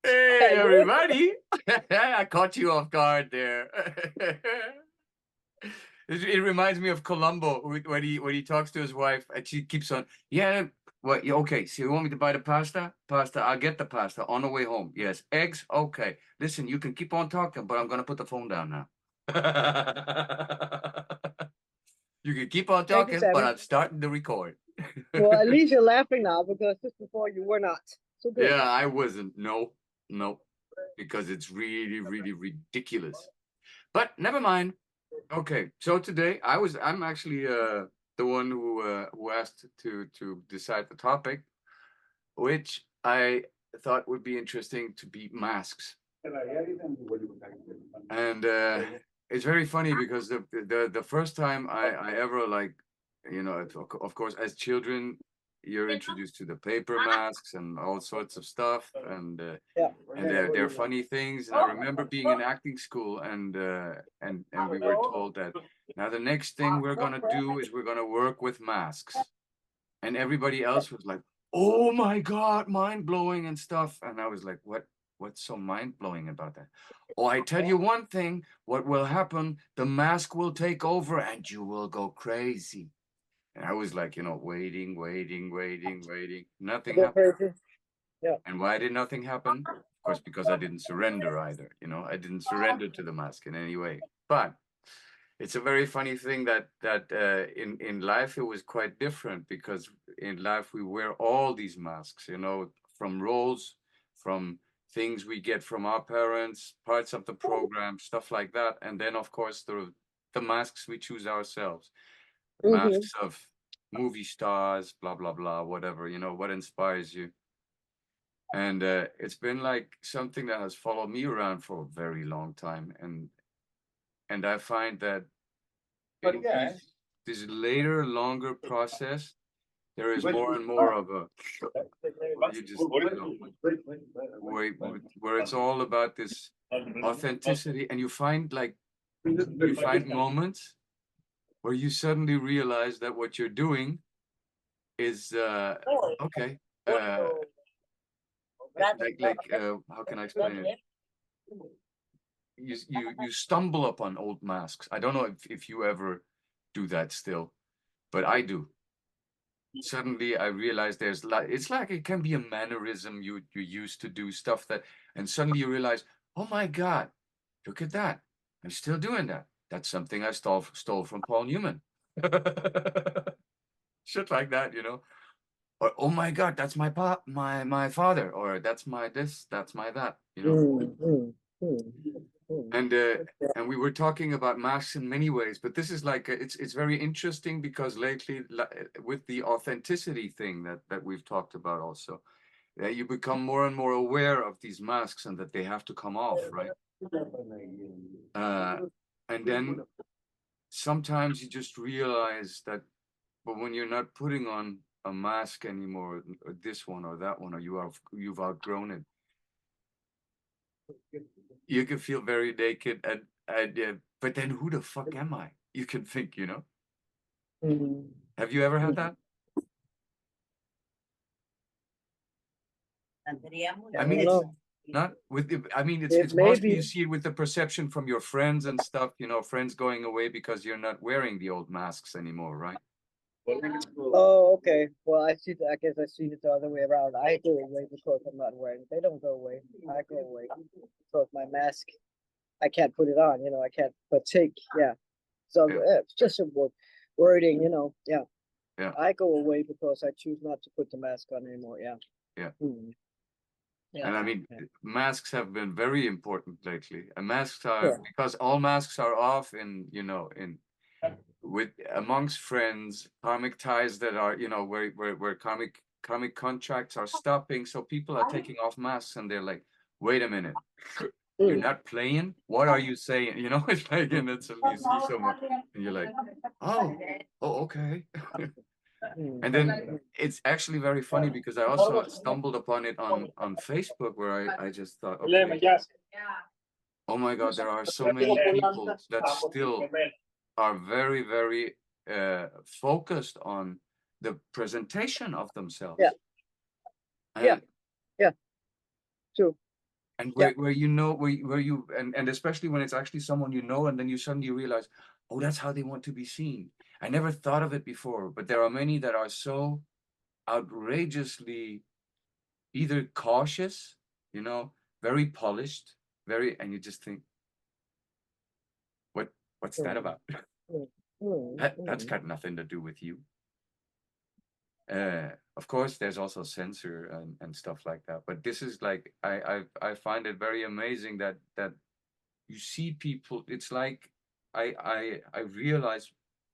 Hey, everybody. I caught you off guard there. It reminds me of Columbo when he talks to his wife and she keeps on, yeah, what, okay, so you want me to buy the pasta? Pasta, I'll get the pasta on the way home. Yes. Eggs? Okay. Listen, you can keep on talking, but I'm going to put the phone down now. You can keep on Thank you, talking, but Sammy. I'm starting to record. Well, at least you're laughing now because just before you were not. So good. Yeah, I wasn't. No, because it's really, really ridiculous. But never mind. Okay, so today I'm actually the one who asked to decide the topic, which I thought would be interesting to be masks. And it's very funny because the first time I ever like, you know, of course, as children, you're introduced to the paper masks and all sorts of stuff, and they're funny things. And I remember being in acting school, and we were told that now the next thing we're gonna do is we're gonna work with masks, and everybody else was like, "Oh my God, mind blowing and stuff," and I was like, "What? What's so mind blowing about that?" Oh, I tell you one thing, what will happen, the mask will take over and you will go crazy. And I was like, you know, waiting. Nothing happened. Yeah. And why did nothing happen? Of course, because I didn't surrender either. You know, I didn't surrender to the mask in any way. But it's a very funny thing that in life it was quite different, because in life we wear all these masks, you know, from roles, from things we get from our parents, parts of the program, stuff like that, and then of course the masks we choose ourselves, masks of movie stars, blah blah blah, whatever, you know, what inspires you. And it's been like something that has followed me around for a very long time, and I find that in this later, longer process, there is more and more of a you just you know, where it's all about this authenticity, and you find moments where you suddenly realize that what you're doing is okay. How can I explain it? You stumble upon old masks. I don't know if you ever do that still, but I do. Suddenly I realize there's like, it's like it can be a mannerism you used to do stuff that, and suddenly you realize, oh my God, look at that. I'm still doing that. That's something I stole from Paul Newman. Shit like that, you know. Or oh my God, that's my my father, or that's my this, that's my that, you know. And we were talking about masks in many ways, but this is like it's very interesting because lately with the authenticity thing that we've talked about also, you become more and more aware of these masks and that they have to come off, right? And then sometimes you just realize that, but when you're not putting on a mask anymore, or this one or that one, or you've outgrown it, you can feel very naked, and but then who the fuck am I? You can think, you know. Have you ever had that? I mean, it's not with the, I mean, it's mostly you see it with the perception from your friends and stuff, you know, friends going away because you're not wearing the old masks anymore, right? Oh, okay. Well, I see. I guess I see it the other way around. I go away because I'm not wearing. They don't go away. I go away because my mask. I can't put it on. You know, I can't partake. Yeah. So it's just a wording. You know. Yeah. Yeah. I go away because I choose not to put the mask on anymore. Yeah. Yeah. Yeah. And I mean, masks have been very important lately. And masks are, because all masks are off in, you know, in with amongst friends, karmic ties that are, you know, where karmic contracts are stopping. So people are taking off masks and they're like, wait a minute, you're not playing? What are you saying? You know, it's like, and it's you see someone and you're like, oh, okay. And then it's actually very funny because I also stumbled upon it on Facebook, where I just thought, okay, oh my God, there are so many people that still are very, very focused on the presentation of themselves. Yeah, And yeah, true. and Yeah. where you know where you and especially when it's actually someone you know, and then you suddenly realize, oh, that's how they want to be seen. I never thought of it before, but there are many that are so outrageously either cautious, you know, very polished, very, and you just think, what what's that Mm, about? mm, mm, That's mm, got nothing to do with you. Of course, there's also censor and stuff like that, but this is like I find it very amazing that you see people. It's like I realize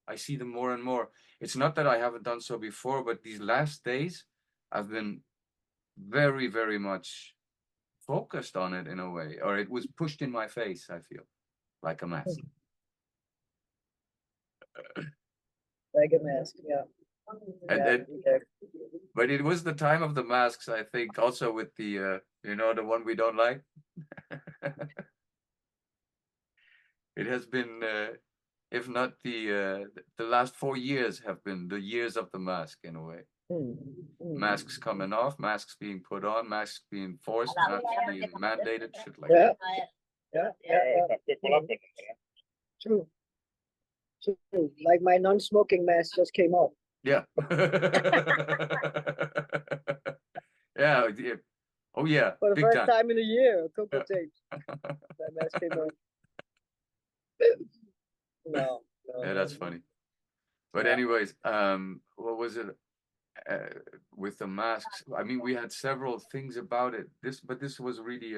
I see them more and more. It's not that I haven't done so before, but these last days I've been very much focused on it in a way, or it was pushed in my face. I feel like a mask. mm. Like a mask. Yeah. And Yeah. then, Yeah. but it was the time of the masks, I think, also with the the one we don't like. It has been, if not the last 4 years have been the years of the mask in a way. Mm, Masks mm. coming off, masks being put on, masks being forced, masks being mandated, shit like Yeah. that. Yeah. Yeah. Yeah. True. True. Like my non-smoking mask just came off Yeah. Yeah. Oh yeah, for the big first time. time in a year. Coco Yeah. Tapes. That mask came off. No. No. Yeah, No. that's No. funny. But Yeah. anyways, what was it? With the masks. I mean, we had several things about it. But this was really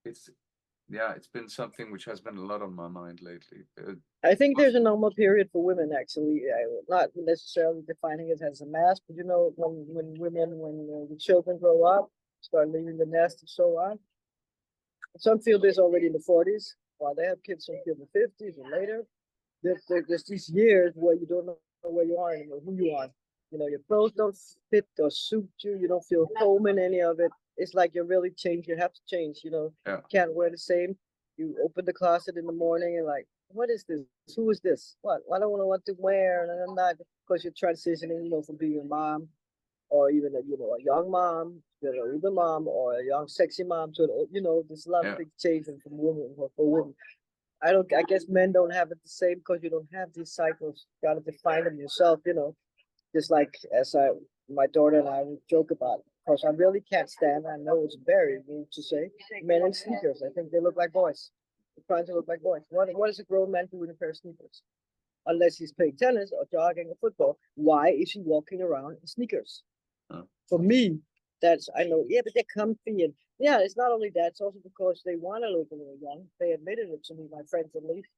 it's yeah, it's been something which has been a lot on my mind lately. I think there's a normal period for women actually. Not necessarily defining it as a mask, but when the children grow up, start leaving the nest and so on. Some feel this already in the 40s, while they have kids. Some feel in the 50s and later. There's these years where you don't know where you are anymore, who you are. You know, your clothes don't fit or suit you. You don't feel home in any of it. It's like you're really changed. You have to change. You know, Yeah, can't wear the same. You open the closet in the morning and like, what is this? Who is this? What? I don't know what to wear, and I'm not because you're transitioning. You know, from being a mom or even a young mom to an older mom or a young sexy mom to there's a lot of yeah, things changing from women for women. I guess men don't have it the same because you don't have these cycles. You gotta define them yourself, just like my daughter and I would joke about it. Because I really can't stand, I know it's very rude to say, men in sneakers. I think they look like boys. They're trying to look like boys. What is a grown man doing in a pair of sneakers? Unless he's playing tennis or jogging or football, why is he walking around in sneakers? uh, For me, that's I know, yeah, but they're comfy and yeah, it's not only that, it's also because they want to look a little young. They admitted it to me, my friends at least.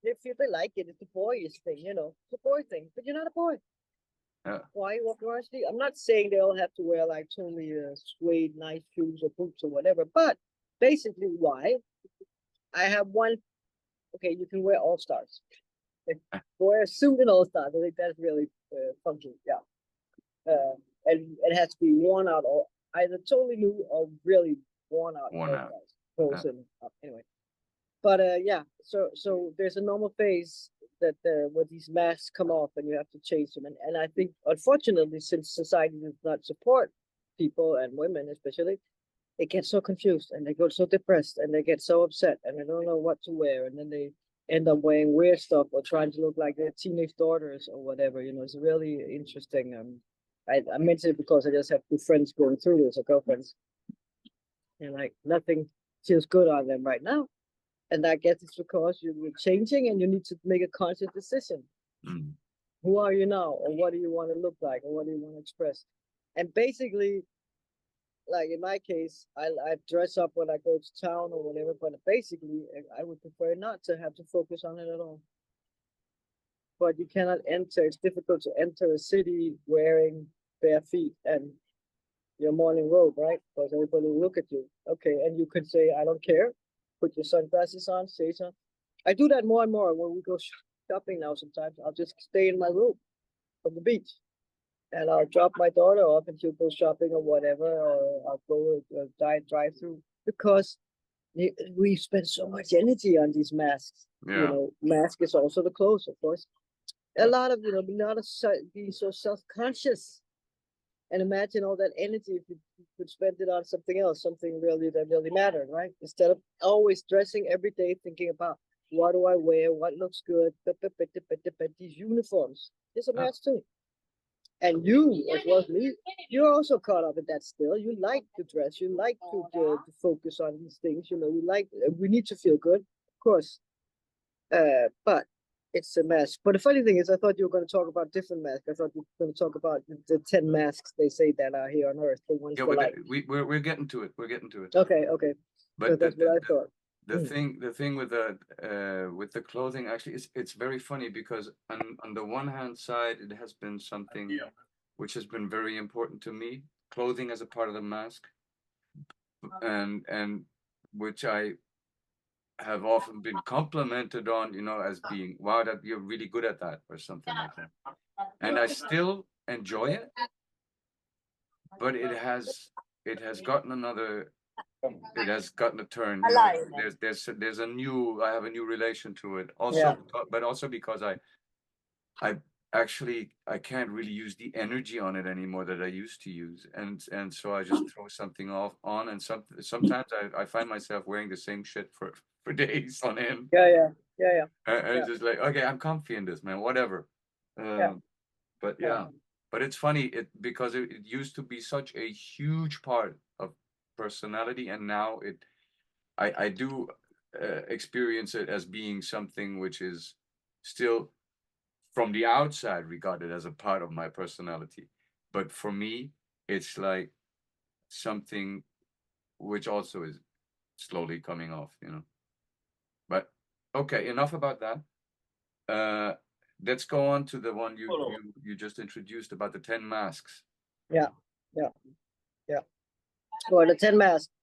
They feel they like it. It's a boyish thing, It's a boy thing. But you're not a boy. yeah, Why you walk around? I'm not saying they all have to wear like totally suede, nice shoes or boots or whatever, but basically, why? I have one. Okay, you can wear all stars. Wear a suit and all stars. I think that's really funky. Yeah. And it has to be worn out or either totally new or really worn out worn all out. stars. Close and anyway. But yeah, so there's a normal phase that where these masks come off and you have to change them, and I think unfortunately since society does not support people and women especially, they get so confused and they go so depressed and they get so upset and they don't know what to wear and then they end up wearing weird stuff or trying to look like their teenage daughters or whatever. It's really interesting. I mentioned it because I just have two friends going through this, or girlfriends, and like nothing feels good on them right now. And I guess it's because you're changing and you need to make a conscious decision. Mm. Who are you now? Or what do you want to look like? Or what do you want to express? And basically, like in my case, I dress up when I go to town or whatever, but basically, I would prefer not to have to focus on it at all. But you cannot enter, it's difficult to enter a city wearing bare feet and your morning robe, right? Because everybody will look at you. Okay, and you could say, I don't care. Put your sunglasses on, say something. I do that more and more when we go shopping now. Sometimes I'll just stay in my room from the beach, and I'll drop my daughter off, and she'll go shopping or whatever, or I'll go drive through because we spend so much energy on these masks. Yeah, Mask is also the clothes, of course. A yeah, lot of being so self conscious And imagine all that energy if you could spend it on something else, something really that really mattered, right? Instead of always dressing every day, thinking about what do I wear, what looks good, these uniforms. It's a Yeah. match too. And you, as well as me, you're also caught up in that still. You like to dress, you like to focus on these things, you know, you like, we need to feel good, of course. But it's a mask. But the funny thing is, I thought you were going to talk about different masks. I thought you were going to talk about the 10 masks they say that are here on Earth, the ones Yeah, for but life. we're getting to it. We're getting to it. Okay, okay. So But that's what I thought. the thing with the clothing actually is it's very funny because on the one hand side it has been something which has been very important to me, clothing as a part of the mask, and which I have often been complimented on, you know, as being wow, that you're really good at that or something like that. And I still enjoy it, but it has gotten another it has gotten a turn, you know. There's a new I have a new relation to it also, but also because I actually I can't really use the energy on it anymore that I used to use, and so I just throw something off on, and sometimes I find myself wearing the same shit for days on end. And it's just like, okay, I'm comfy in this, man, whatever. But yeah, but it's funny because it used to be such a huge part of personality, and now I do experience it as being something which is still from the outside regarded as a part of my personality, but for me it's like something which also is slowly coming off, you know. But okay, enough about that. uh let's go on to the one you just introduced about the 10 masks. Yeah, yeah, yeah. Well, the 10 masks.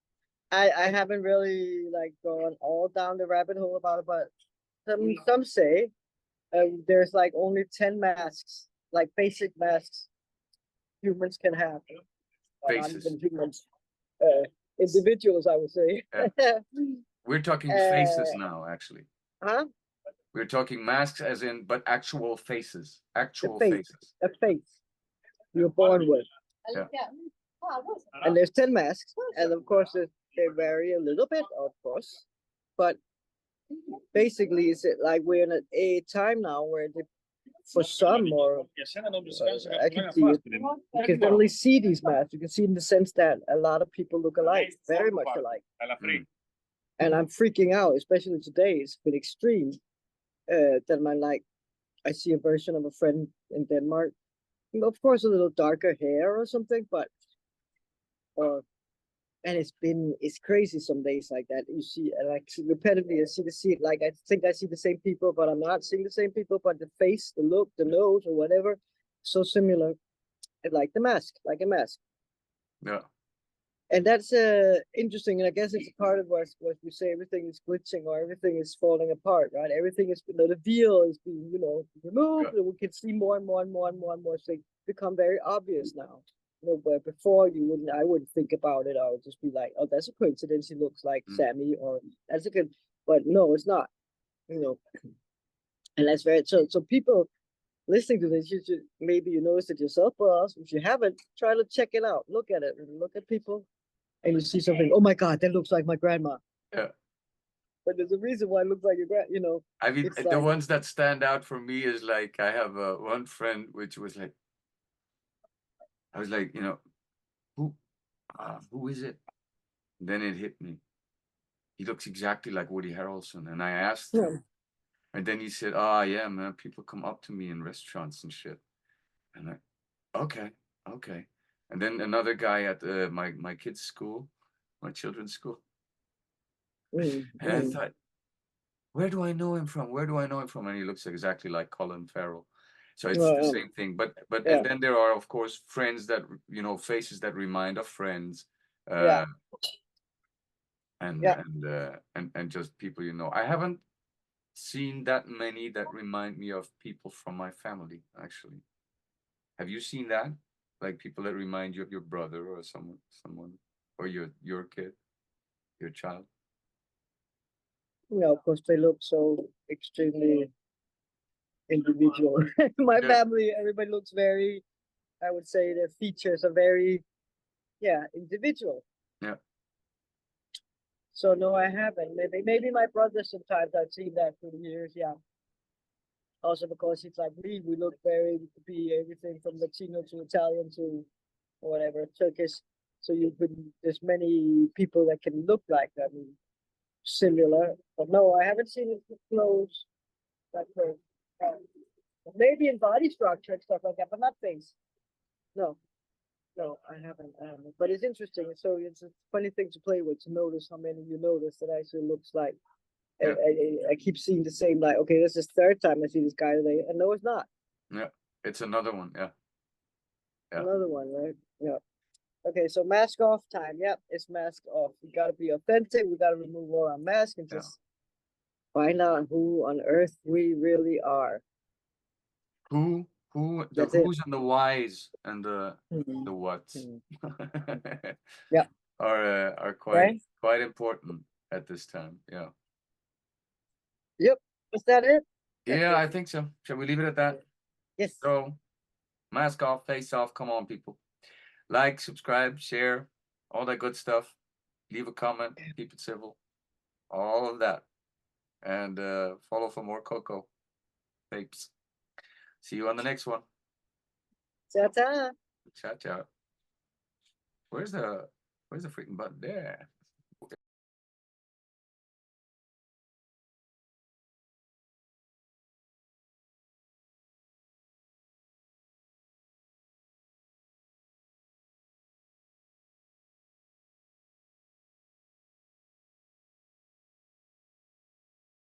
I haven't really like gone all down the rabbit hole about it, but some say there's like only 10 masks, like basic masks humans can have. Well, not Faces. even humans, individuals, I would say. We're talking faces now, actually. Huh? We're talking masks as in, but actual faces. The Actual face, faces. a face you're born with. Yeah. And there's 10 masks, and of course they vary a little bit, of course. But basically, is it like we're in a time now where for some, or I can see it, you can only see these masks. You can see in the sense that a lot of people look alike, very much alike. Mm. And I'm freaking out, especially today. It's been extreme. That my like, I see a version of a friend in Denmark. Of course, a little darker hair or something, but and it's crazy some days like that. You see, like repetitively, I see like I think I see the same people, but I'm not seeing the same people. But the face, the look, the nose, or whatever, so similar. Like the mask, like a mask. Yeah. And that's interesting, and I guess it's a part of what we say everything is glitching or everything is falling apart, right? Everything is, you know, the veil is being, you know, removed, and we can see more and more and more and more and more things become very obvious now. You know, but before I wouldn't think about it. I would just be like, oh, that's a coincidence. He looks like Sammy, or that's a good, but no, it's not. You know, and that's very so people listening to this, you should maybe you notice it yourself, but also if you haven't, try to check it out. Look at it, look at people, and you see something. Oh my God, that looks like my grandma. Yeah. But there's a reason why it looks like your grand. You know, I mean, it's the like, ones that stand out for me is like I have one friend which was like, I was like, you know, who is it? Then it hit me. He looks exactly like Woody Harrelson, and I asked him, and then he said, "Ah, yeah, man, people come up to me in restaurants and shit." And I, okay, okay. And then another guy at my kids' school, my children's school, and I thought, where do I know him from? Where do I know him from? And he looks exactly like Colin Farrell. So it's the same thing. But and then there are of course friends that, you know, faces that remind of friends. And just people, you know. I haven't seen that many that remind me of people from my family, actually. Have you seen that? Like people that remind you of your brother or someone, or your kid, your child? you know, of course they look so extremely individual. My family, everybody looks very I would say the features are very, yeah, individual. Yeah. So no, I haven't. Maybe my brother sometimes I've seen that through the years. Yeah. Also because he's like me, we look very to be everything from Latino to Italian to whatever Turkish. So you can there's many people that can look like that, I mean, similar. But no, I haven't seen it close that close. Maybe in body structure and stuff like that, but not face. No, no, I haven't. I haven't. But it's interesting. So it's a funny thing to play with to notice how many you notice that actually looks like. Yeah. I keep seeing the same, like, okay, this is third time I see this guy today, and no, it's not. Yeah. It's another one. Yeah. Yeah. Another one, right? Yeah. Okay, so mask off time. Yep, it's mask off. We gotta be authentic. We gotta remove all our masks and Yeah. just find out who on earth we really are. Who the That's it. who's and the whys and the Mhm. whats Mhm. Yeah. are Right. quite important at this time. Yeah. Yep. Is that it? That's Yeah, it. I think so. Shall we leave it at that? Yes. So, mask off, face off. Come on, people. Like, subscribe, share, all that good stuff. Leave a comment. Keep it civil. All of that. And follow for more Coco Tapes. See you on the next one. Ta-ta. Ciao, ciao. Where's the freaking button? There.